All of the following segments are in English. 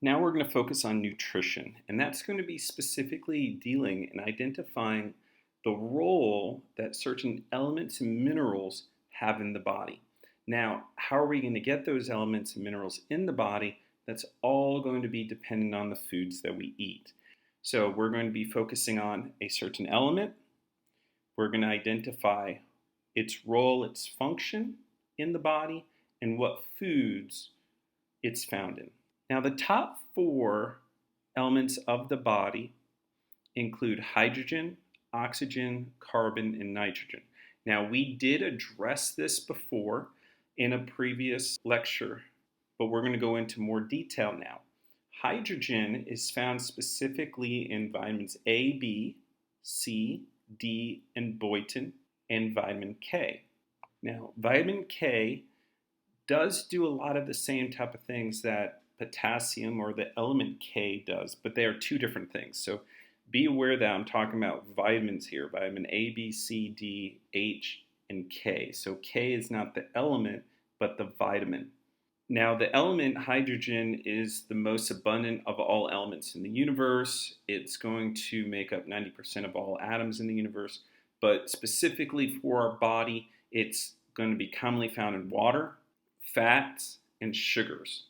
Now we're going to focus on nutrition, and that's going to be specifically dealing and identifying the role that certain elements and minerals have in the body. Now, how are we going to get those elements and minerals in the body? That's all going to be dependent on the foods that we eat. So we're going to be focusing on a certain element. We're going to identify its role, its function in the body, and what foods it's found in. Now, the top four elements of the body include hydrogen, oxygen, carbon, and nitrogen. Now, we did address this before in a previous lecture, but we're going to go into more detail now. Hydrogen is found specifically in vitamins A, B, C, D, and biotin, and vitamin K. Now, vitamin K does do a lot of the same type of things that potassium or the element K does, but they are two different things. So be aware that I'm talking about vitamins here, vitamin A, B, C, D, H, and K. So K is not the element, but the vitamin. Now, the element hydrogen is the most abundant of all elements in the universe. It's going to make up 90% of all atoms in the universe, but specifically for our body, it's going to be commonly found in water, fats, and sugars.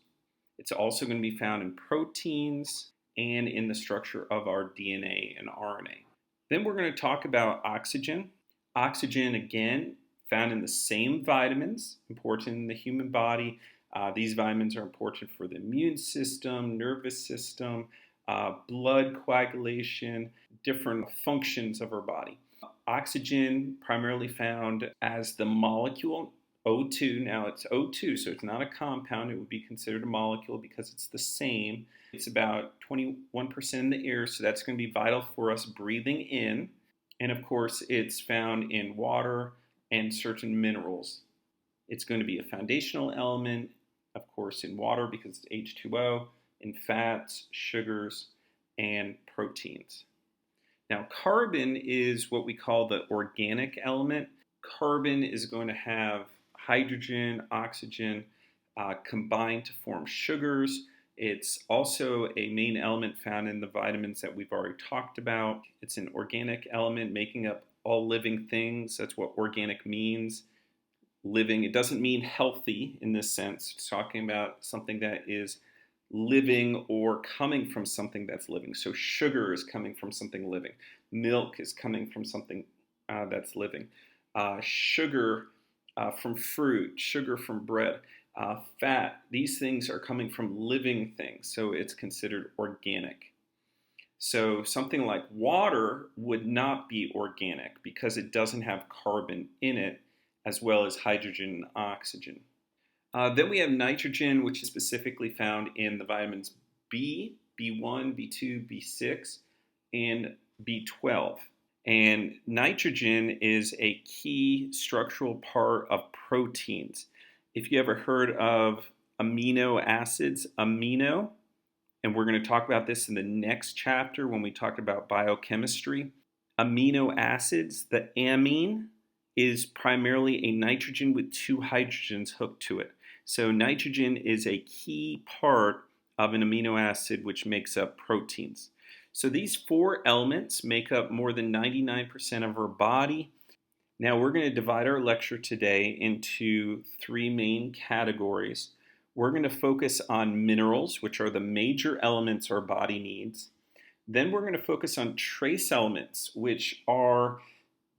It's also going to be found in proteins and in the structure of our DNA and RNA. Then we're going to talk about oxygen. Oxygen, again, found in the same vitamins, important in the human body. These vitamins are important for the immune system, nervous system, blood coagulation, different functions of our body. Oxygen primarily found as the molecule O2. Now it's O2, so it's not a compound. It would be considered a molecule because it's the same. It's about 21% in the air, so that's going to be vital for us breathing in. And of course, it's found in water and certain minerals. It's going to be a foundational element, of course, in water because it's H2O, in fats, sugars, and proteins. Now, carbon is what we call the organic element. Carbon is going to have hydrogen, oxygen combined to form sugars. It's also a main element found in the vitamins that we've already talked about. It's an organic element making up all living things. That's what organic means. Living, it doesn't mean healthy in this sense. It's talking about something that is living or coming from something that's living. So sugar is coming from something living. Milk is coming from something that's living. Sugar from fruit, sugar from bread, fat. These things are coming from living things, so it's considered organic. So something like water would not be organic because it doesn't have carbon in it, as well as hydrogen and oxygen. Then we have nitrogen, which is specifically found in the vitamins B, B1, B2, B6, and B12. And nitrogen is a key structural part of proteins. If you ever heard of amino acids, amino, and we're going to talk about this in the next chapter when we talk about biochemistry, amino acids, the amine is primarily a nitrogen with two hydrogens hooked to it. So nitrogen is a key part of an amino acid which makes up proteins. So these four elements make up more than 99% of our body. Now we're going to divide our lecture today into three main categories. We're going to focus on minerals, which are the major elements our body needs. Then we're going to focus on trace elements, which are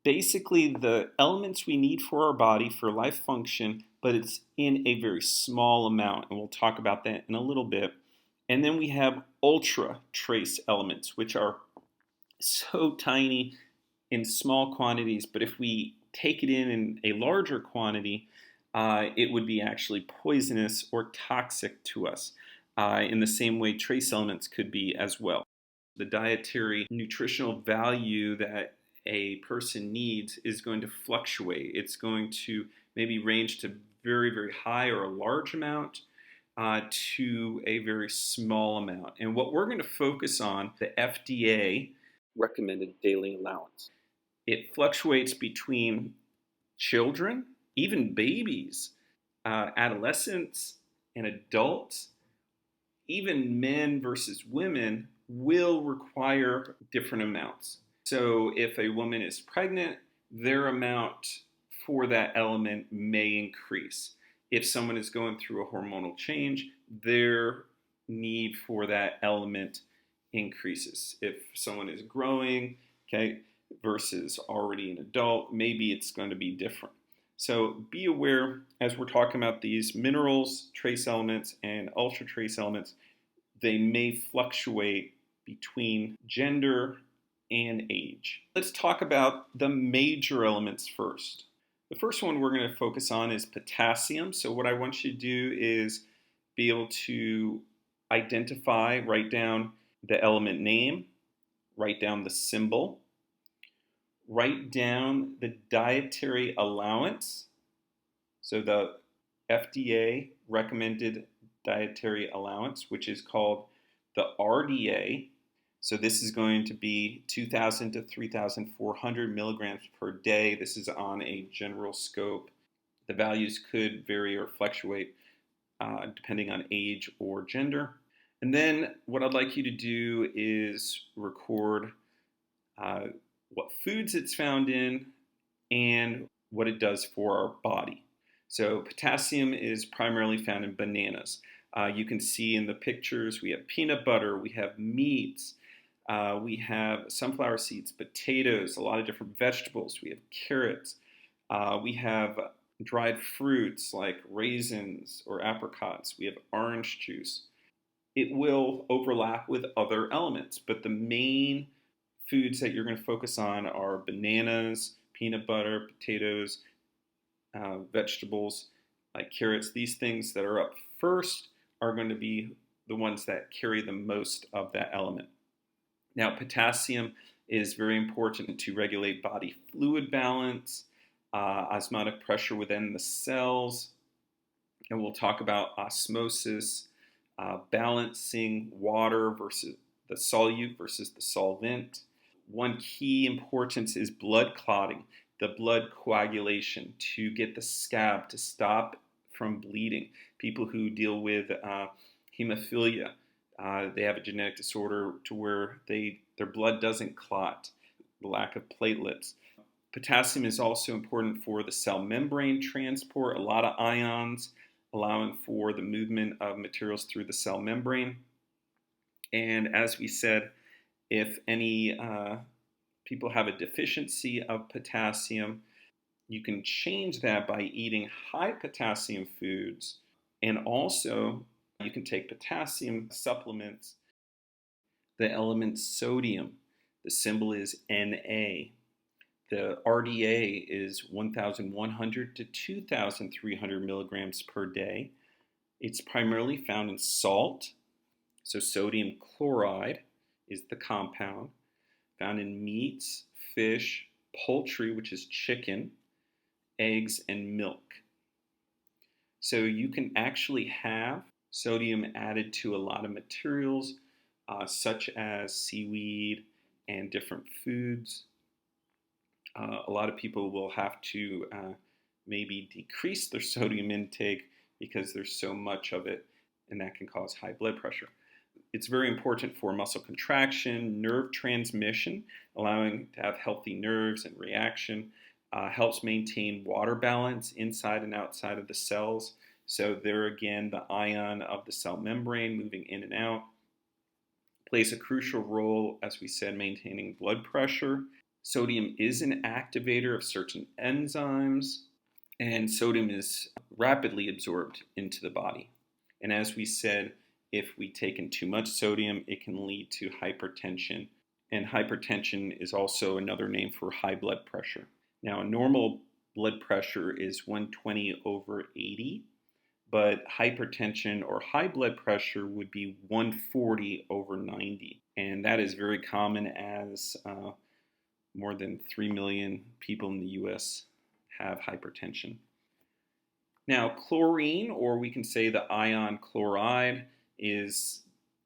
basically the elements we need for our body for life function, but it's in a very small amount, and we'll talk about that in a little bit. And then we have ultra trace elements, which are so tiny in small quantities, but if we take it in a larger quantity, it would be actually poisonous or toxic to us, in the same way trace elements could be as well. The dietary nutritional value that a person needs is going to fluctuate. It's going to maybe range to very, very high or a large amount to a very small amount. And what we're going to focus on, the FDA recommended daily allowance. It fluctuates between children, even babies, adolescents, and adults even men versus women will require different amounts. So if a woman is pregnant, their amount for that element may increase. If someone is going through a hormonal change, their need for that element increases. If someone is growing, okay, versus already an adult, maybe it's going to be different. So be aware as we're talking about these minerals, trace elements, and ultra trace elements, they may fluctuate between gender and age. Let's talk about the major elements first. The first one we're going to focus on is potassium. So what I want you to do is be able to identify, write down the element name, write down the symbol, write down the dietary allowance. So the FDA recommended dietary allowance, which is called the RDA. So this is going to be 2,000 to 3,400 milligrams per day. This is on a general scope. The values could vary or fluctuate depending on age or gender. And then what I'd like you to do is record what foods it's found in and what it does for our body. So potassium is primarily found in bananas. You can see in the pictures we have peanut butter, we have meats, we have sunflower seeds, potatoes, a lot of different vegetables. We have carrots. We have dried fruits like raisins or apricots. We have orange juice. It will overlap with other elements, but the main foods that you're going to focus on are bananas, peanut butter, potatoes, vegetables like carrots. These things that are up first are going to be the ones that carry the most of that element. Now, potassium is very important to regulate body fluid balance, osmotic pressure within the cells, and we'll talk about osmosis, balancing water versus the solute versus the solvent. One key importance is blood clotting, the blood coagulation to get the scab to stop from bleeding. People who deal with hemophilia, they have a genetic disorder to where their blood doesn't clot, the lack of platelets. Potassium is also important for the cell membrane transport, a lot of ions allowing for the movement of materials through the cell membrane. And as we said, if any people have a deficiency of potassium, you can change that by eating high potassium foods. And also, you can take potassium supplements. The element sodium, the symbol is Na. The RDA is 1,100 to 2,300 milligrams per day. It's primarily found in salt. So sodium chloride is the compound. Found in meats, fish, poultry, which is chicken, eggs, and milk. So you can actually have sodium added to a lot of materials, such as seaweed and different foods. A lot of people will have to maybe decrease their sodium intake because there's so much of it, and that can cause high blood pressure. It's very important for muscle contraction, nerve transmission, allowing to have healthy nerves and reaction. Helps maintain water balance inside and outside of the cells. So there again, the ion of the cell membrane moving in and out plays a crucial role, as we said, maintaining blood pressure. Sodium is an activator of certain enzymes, and sodium is rapidly absorbed into the body. And as we said, if we take in too much sodium, it can lead to hypertension. And hypertension is also another name for high blood pressure. Now, normal blood pressure is 120 over 80, but hypertension or high blood pressure would be 140 over 90. And that is very common as more than 3 million people in the US have hypertension. Now, chlorine, or we can say the ion chloride, is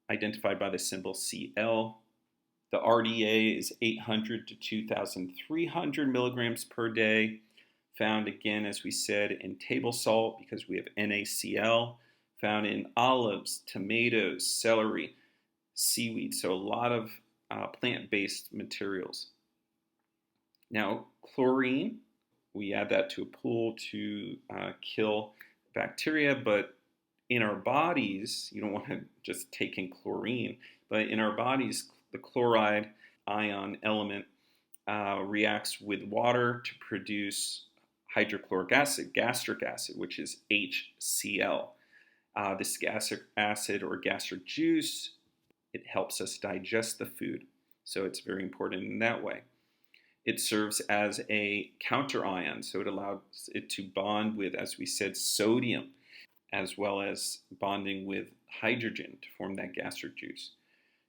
identified by the symbol Cl. The RDA is 800 to 2,300 milligrams per day, found again, as we said, in table salt because we have NaCl, found in olives, tomatoes, celery, seaweed. So a lot of plant-based materials. Now, chlorine, we add that to a pool to kill bacteria, but in our bodies, you don't want to just take in chlorine, but in our bodies, the chloride ion element reacts with water to produce hydrochloric acid, gastric acid, which is HCl. This gastric acid or gastric juice, it helps us digest the food. So it's very important in that way. It serves as a counter ion, so it allows it to bond with, as we said, sodium, as well as bonding with hydrogen to form that gastric juice.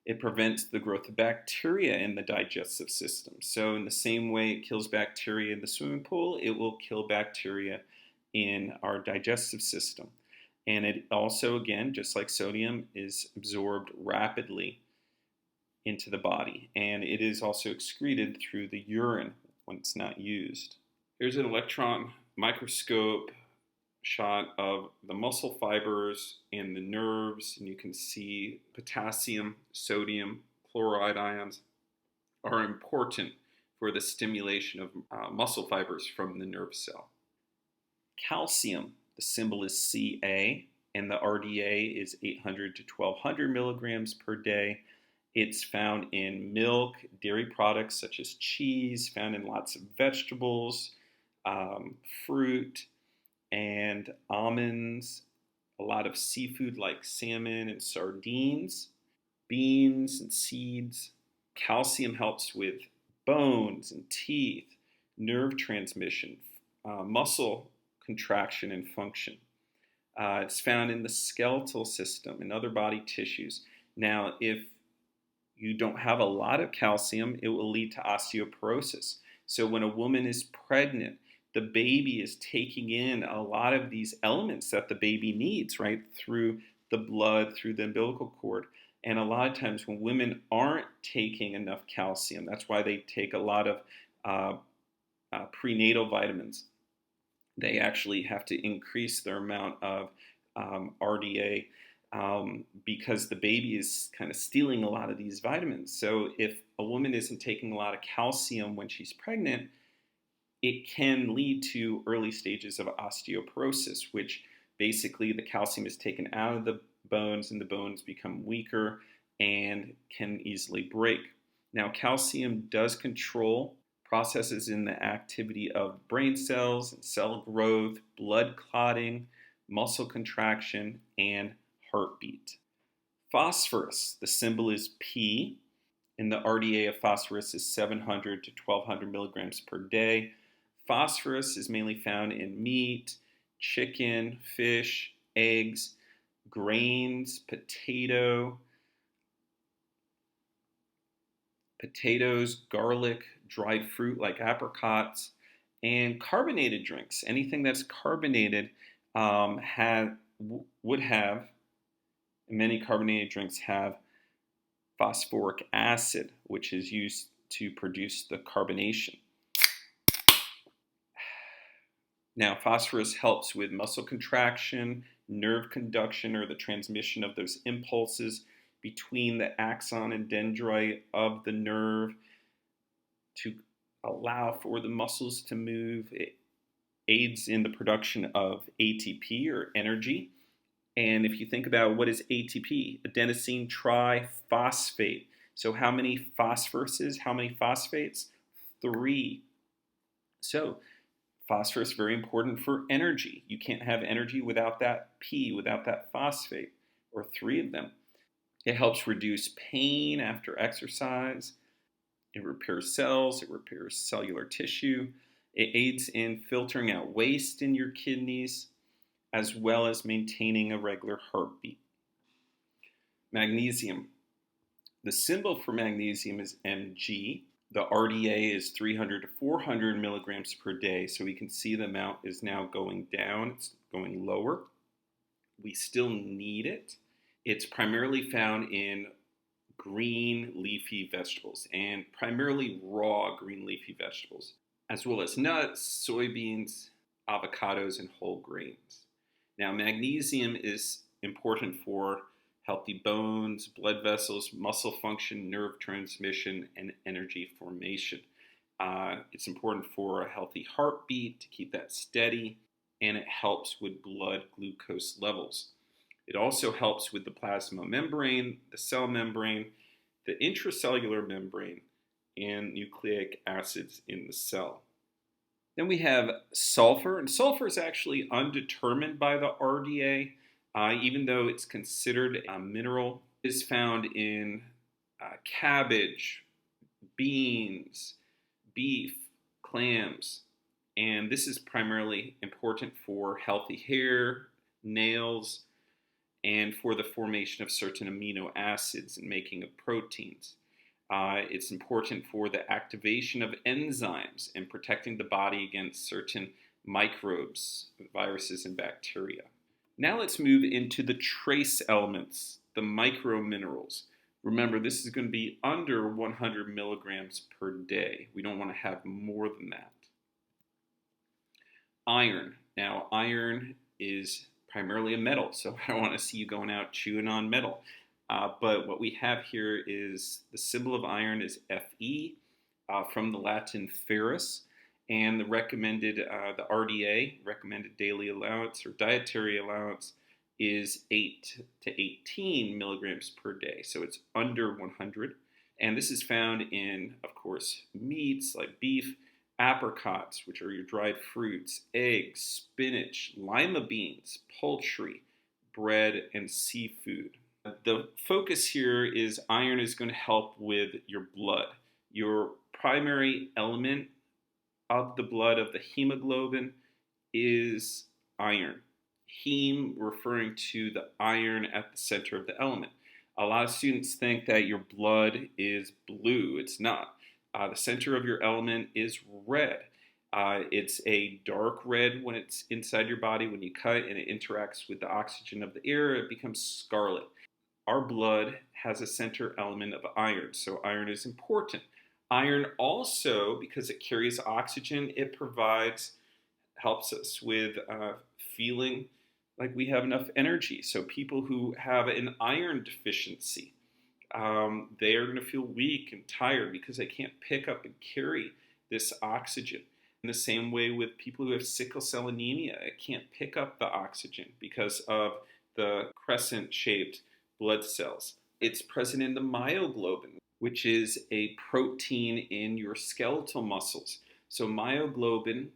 It prevents the growth of bacteria in the digestive system. So in the same way it kills bacteria in the swimming pool, it will kill bacteria in our digestive system. And it also, again, just like sodium, is absorbed rapidly into the body. And it is also excreted through the urine when it's not used. Here's an electron microscope shot of the muscle fibers and the nerves, and you can see potassium, sodium, chloride ions are important for the stimulation of muscle fibers from the nerve cell. Calcium, the symbol is Ca, and the RDA is 800 to 1200 milligrams per day. It's found in milk, dairy products such as cheese, found in lots of vegetables, fruit, and almonds, a lot of seafood like salmon and sardines, beans and seeds. Calcium helps with bones and teeth, nerve transmission, muscle contraction and function. It's found in the skeletal system and other body tissues. Now, if you don't have a lot of calcium, it will lead to osteoporosis. So when a woman is pregnant, the baby is taking in a lot of these elements that the baby needs, right, through the blood, through the umbilical cord. And a lot of times when women aren't taking enough calcium, that's why they take a lot of prenatal vitamins. They actually have to increase their amount of RDA because the baby is kind of stealing a lot of these vitamins. So if a woman isn't taking a lot of calcium when she's pregnant, it can lead to early stages of osteoporosis, which basically the calcium is taken out of the bones and the bones become weaker and can easily break. Now, calcium does control processes in the activity of brain cells and cell growth, blood clotting, muscle contraction, and heartbeat. Phosphorus, the symbol is P, and the RDA of phosphorus is 700 to 1200 milligrams per day. Phosphorus is mainly found in meat, chicken, fish, eggs, grains, potatoes, garlic, dried fruit like apricots, and carbonated drinks. Anything that's carbonated would have, many carbonated drinks have phosphoric acid, which is used to produce the carbonation. Now, phosphorus helps with muscle contraction, nerve conduction, or the transmission of those impulses between the axon and dendrite of the nerve to allow for the muscles to move. It aids in the production of ATP, or energy. And if you think about what is ATP, adenosine triphosphate. So how many phosphoruses, how many phosphates? 3. So phosphorus is very important for energy. You can't have energy without that P, without that phosphate, or 3 of them. It helps reduce pain after exercise. It repairs cells. It repairs cellular tissue. It aids in filtering out waste in your kidneys, as well as maintaining a regular heartbeat. Magnesium. The symbol for magnesium is Mg. The RDA is 300 to 400 milligrams per day, so we can see the amount is now going down. It's going lower. We still need it. It's primarily found in green leafy vegetables, and primarily raw green leafy vegetables, as well as nuts, soybeans, avocados, and whole grains. Now, magnesium is important for healthy bones, blood vessels, muscle function, nerve transmission, and energy formation. It's important for a healthy heartbeat to keep that steady, and it helps with blood glucose levels. It also helps with the plasma membrane, the cell membrane, the intracellular membrane, and nucleic acids in the cell. Then we have sulfur, and sulfur is actually undetermined by the RDA, even though it's considered a mineral. It is found in cabbage, beans, beef, clams, and this is primarily important for healthy hair, nails, and for the formation of certain amino acids and making of proteins. It's important for the activation of enzymes and protecting the body against certain microbes, viruses, and bacteria. Now let's move into the trace elements, the microminerals. Remember, this is going to be under 100 milligrams per day. We don't want to have more than that. Iron. Now, iron is primarily a metal, so I don't want to see you going out chewing on metal. But what we have here is the symbol of iron is Fe, from the Latin ferrous, and the RDA, recommended daily allowance or dietary allowance, is 8 to 18 milligrams per day, so it's under 100. And this is found in, of course, meats like beef, apricots, which are your dried fruits, eggs, spinach, lima beans, poultry, bread, and seafood. The focus here is iron is going to help with your blood. Your primary element of the blood, of the hemoglobin, is iron. Heme referring to the iron at the center of the element. A lot of students think that your blood is blue. It's not. The center of your element is red. It's a dark red when it's inside your body. When you cut and it interacts with the oxygen of the air, it becomes scarlet. Our blood has a center element of iron, so iron is important. Iron also, because it carries oxygen, it helps us with feeling like we have enough energy. So people who have an iron deficiency, they are going to feel weak and tired because they can't pick up and carry this oxygen. In the same way with people who have sickle cell anemia, it can't pick up the oxygen because of the crescent-shaped blood cells. It's present in the myoglobin, which is a protein in your skeletal muscles. So myoglobin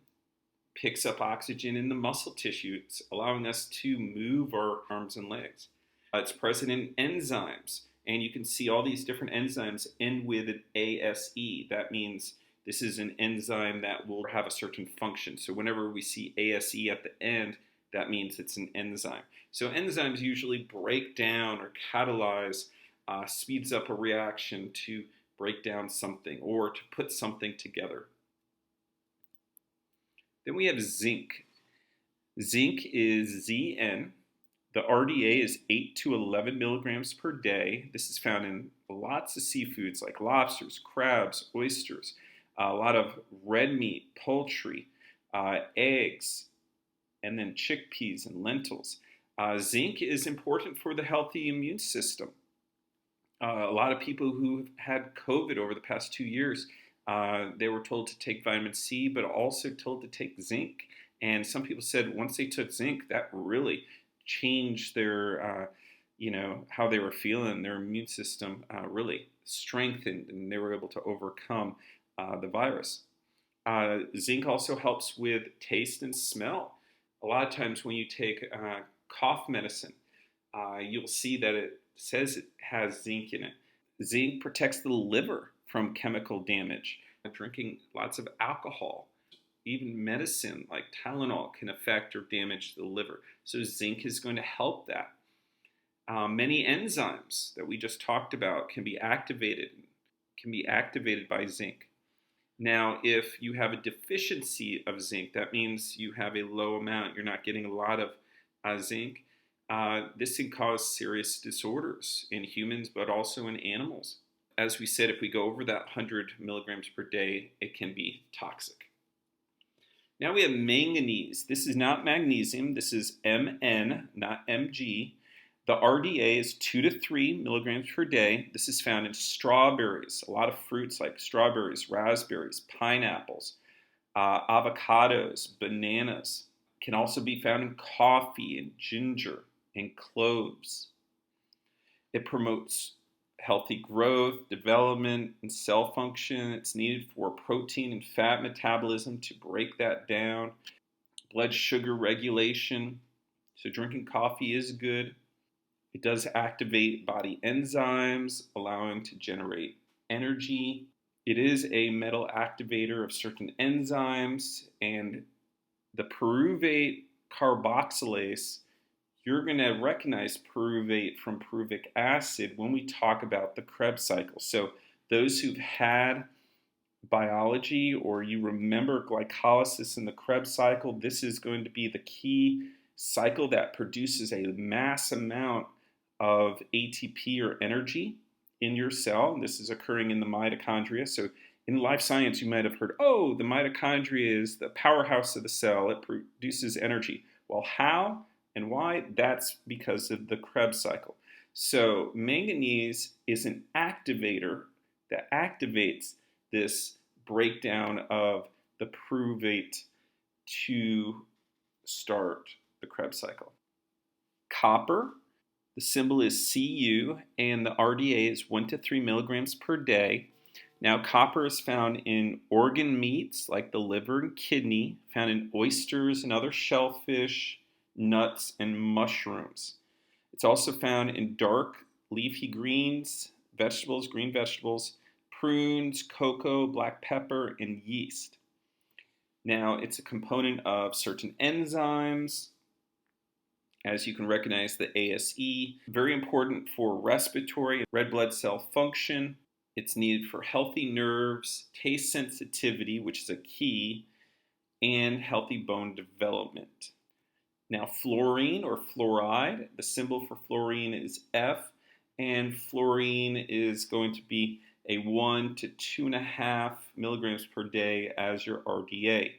picks up oxygen in the muscle tissues, allowing us to move our arms and legs. It's present in enzymes, and you can see all these different enzymes end with an ASE. That means this is an enzyme that will have a certain function. So whenever we see ASE at the end, that means it's an enzyme. So enzymes usually break down or catalyze, speeds up a reaction to break down something or to put something together. Then we have zinc. Zinc is Zn. The RDA is 8 to 11 milligrams per day. This is found in lots of seafoods like lobsters, crabs, oysters, a lot of red meat, poultry, eggs, and then chickpeas and lentils. Zinc is important for the healthy immune system. A lot of people who had COVID over the past 2 years, they were told to take vitamin C, but also told to take zinc. And some people said once they took zinc, that really changed their, how they were feeling. Their immune system really strengthened, and they were able to overcome the virus. Zinc also helps with taste and smell. A lot of times when you take cough medicine, you'll see that it says it has zinc in it. Zinc protects the liver from chemical damage. Drinking lots of alcohol, even medicine like Tylenol, can affect or damage the liver. So zinc is going to help that. Many enzymes that we just talked about can be activated by zinc. Now, if you have a deficiency of zinc, that means you have a low amount, you're not getting a lot of zinc. This can cause serious disorders in humans, but also in animals. As we said, if we go over that 100 milligrams per day, it can be toxic. Now we have manganese. This is not magnesium. This is Mn, not Mg. The RDA is 2 to 3 milligrams per day. This is found in strawberries, a lot of fruits like strawberries, raspberries, pineapples, avocados, bananas. Can also be found in coffee and ginger and cloves. It promotes healthy growth, development, and cell function. It's needed for protein and fat metabolism to break that down. Blood sugar regulation. So drinking coffee is good. It does activate body enzymes, allowing to generate energy. It is a metal activator of certain enzymes, and the pyruvate carboxylase, you're going to recognize pyruvate from pyruvic acid when we talk about the Krebs cycle. So those who've had biology or you remember glycolysis in the Krebs cycle, this is going to be the key cycle that produces a mass amount of ATP or energy in your cell. And this is occurring in the mitochondria. So in life science, you might have heard, oh, the mitochondria is the powerhouse of the cell. It produces energy. Well, how and why? That's because of the Krebs cycle. So manganese is an activator that activates this breakdown of the pyruvate to start the Krebs cycle. Copper, the symbol is Cu, and the RDA is 1 to 3 milligrams per day. Now, copper is found in organ meats like the liver and kidney, found in oysters and other shellfish, nuts, and mushrooms. It's also found in dark leafy greens, vegetables, green vegetables, prunes, cocoa, black pepper, and yeast. Now, it's a component of certain enzymes. As you can recognize, the ASE, very important for respiratory and red blood cell function. It's needed for healthy nerves, taste sensitivity, which is a key, and healthy bone development. Now, fluorine or fluoride, the symbol for fluorine is F, and fluorine is going to be a 1 to 2.5 milligrams per day as your RDA.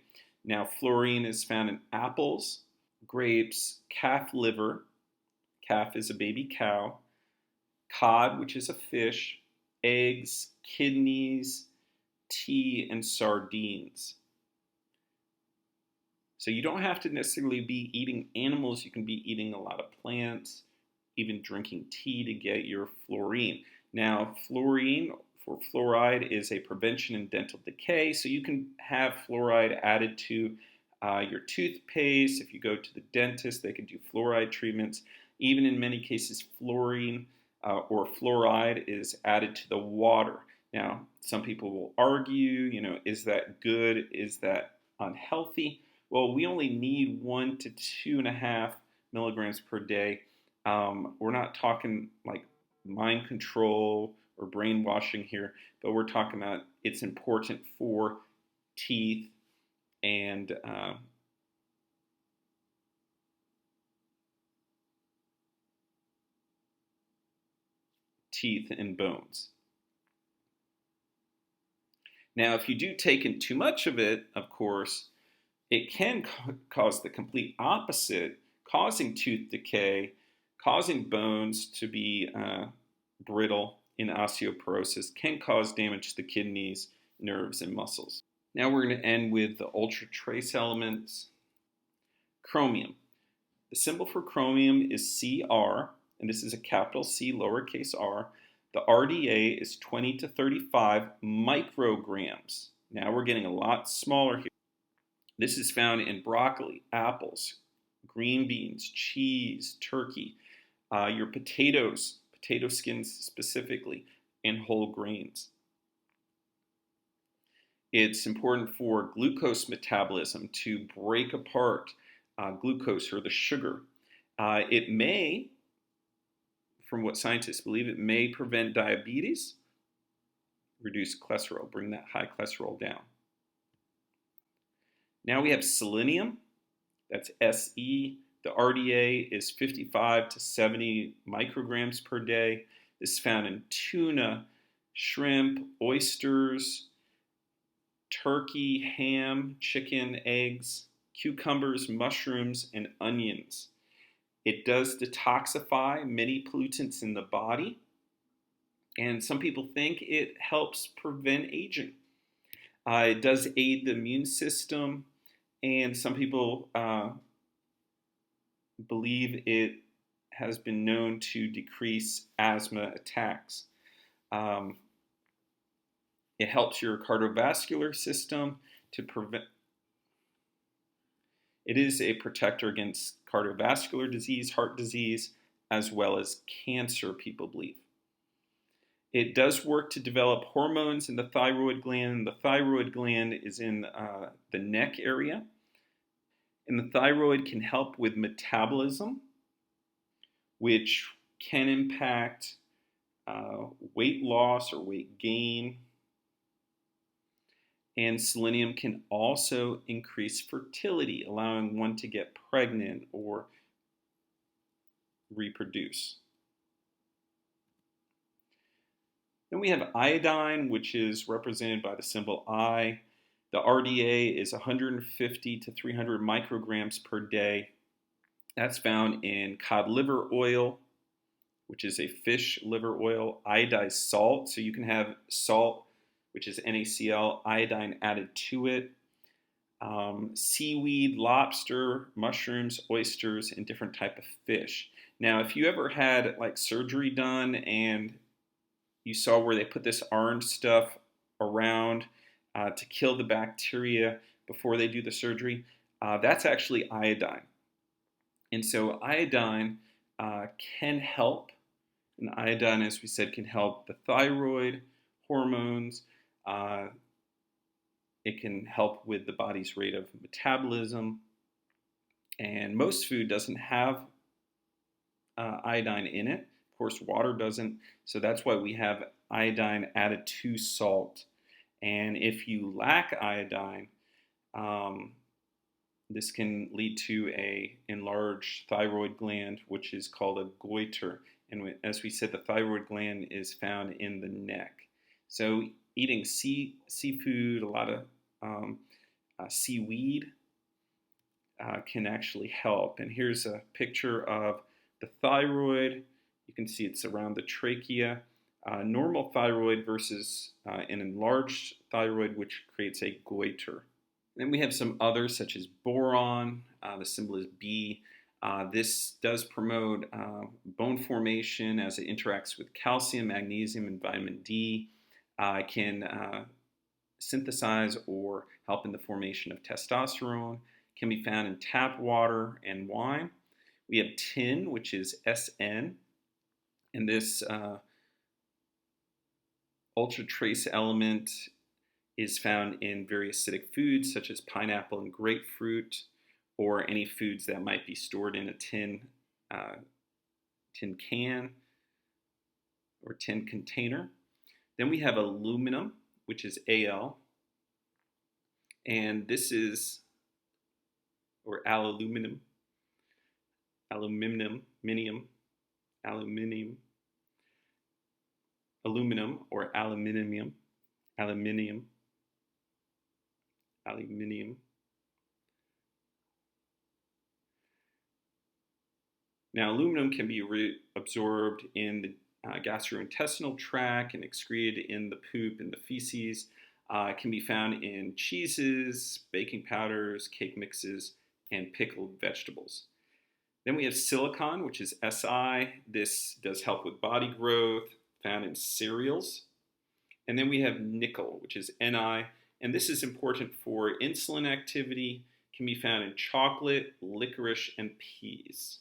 Now, fluorine is found in apples, grapes, calf liver, calf is a baby cow, cod, which is a fish, eggs, kidneys, tea, and sardines. So you don't have to necessarily be eating animals. You can be eating a lot of plants, even drinking tea to get your fluorine. Now, fluorine for fluoride is a prevention in dental decay. So you can have fluoride added to your toothpaste. If you go to the dentist, they can do fluoride treatments. Even in many cases, fluorine or fluoride is added to the water. Now, some people will argue, is that good? Is that unhealthy? Well, we only need 1 to 2.5 milligrams per day. We're not talking like mind control or brainwashing here, but we're talking about it's important for teeth and bones. Now, if you do take in too much of it, of course, it can cause the complete opposite, causing tooth decay, causing bones to be brittle in osteoporosis, can cause damage to the kidneys, nerves, and muscles. Now we're going to end with the ultra trace elements. Chromium. The symbol for chromium is Cr, and this is a capital C, lowercase r. The RDA is 20 to 35 micrograms. Now we're getting a lot smaller here. This is found in broccoli, apples, green beans, cheese, turkey, your potatoes, potato skins specifically, and whole grains. It's important for glucose metabolism to break apart glucose or the sugar. It may, from what scientists believe, it may prevent diabetes, reduce cholesterol, bring that high cholesterol down. Now we have selenium, that's Se. The RDA is 55 to 70 micrograms per day. This is found in tuna, shrimp, oysters, turkey, ham, chicken, eggs, cucumbers, mushrooms, and onions. It does detoxify many pollutants in the body, and some people think it helps prevent aging. It does aid the immune system, and some people believe it has been known to decrease asthma attacks. Um, it helps your cardiovascular system to prevent. It is a protector against cardiovascular disease, heart disease, as well as cancer, people believe. It does work to develop hormones in the thyroid gland. The thyroid gland is in the neck area. And the thyroid can help with metabolism, which can impact weight loss or weight gain. And selenium can also increase fertility, allowing one to get pregnant or reproduce. Then we have iodine, which is represented by the symbol I. The RDA is 150 to 300 micrograms per day. That's found in cod liver oil, which is a fish liver oil, iodized salt. So you can have salt, which is NaCl, iodine added to it. Seaweed, lobster, mushrooms, oysters, and different type of fish. Now, if you ever had like surgery done and you saw where they put this orange stuff around to kill the bacteria before they do the surgery, that's actually iodine. And so iodine can help. And iodine, as we said, can help the thyroid hormones. It can help with the body's rate of metabolism. And most food doesn't have iodine in it. Of course, water doesn't. So that's why we have iodine added to salt. And if you lack iodine, this can lead to a enlarged thyroid gland, which is called a goiter. And as we said, the thyroid gland is found in the neck. So eating seafood, a lot of seaweed can actually help. And here's a picture of the thyroid. You can see it's around the trachea. Normal thyroid versus an enlarged thyroid, which creates a goiter. Then we have some others such as boron. The symbol is B. This does promote bone formation as it interacts with calcium, magnesium, and vitamin D. It can synthesize or help in the formation of testosterone. It can be found in tap water and wine. We have tin, which is SN, and this ultra trace element is found in very acidic foods such as pineapple and grapefruit, or any foods that might be stored in a tin can or tin container. Then we have aluminum, which is Al, and this is, or aluminum, aluminum, or aluminium. Now, aluminum can be reabsorbed in the gastrointestinal tract and excreted in the poop and the feces. It can be found in cheeses, baking powders, cake mixes, and pickled vegetables. Then we have silicon, which is Si. This does help with body growth, found in cereals. And then we have nickel, which is Ni, and this is important for insulin activity, can be found in chocolate, licorice, and peas.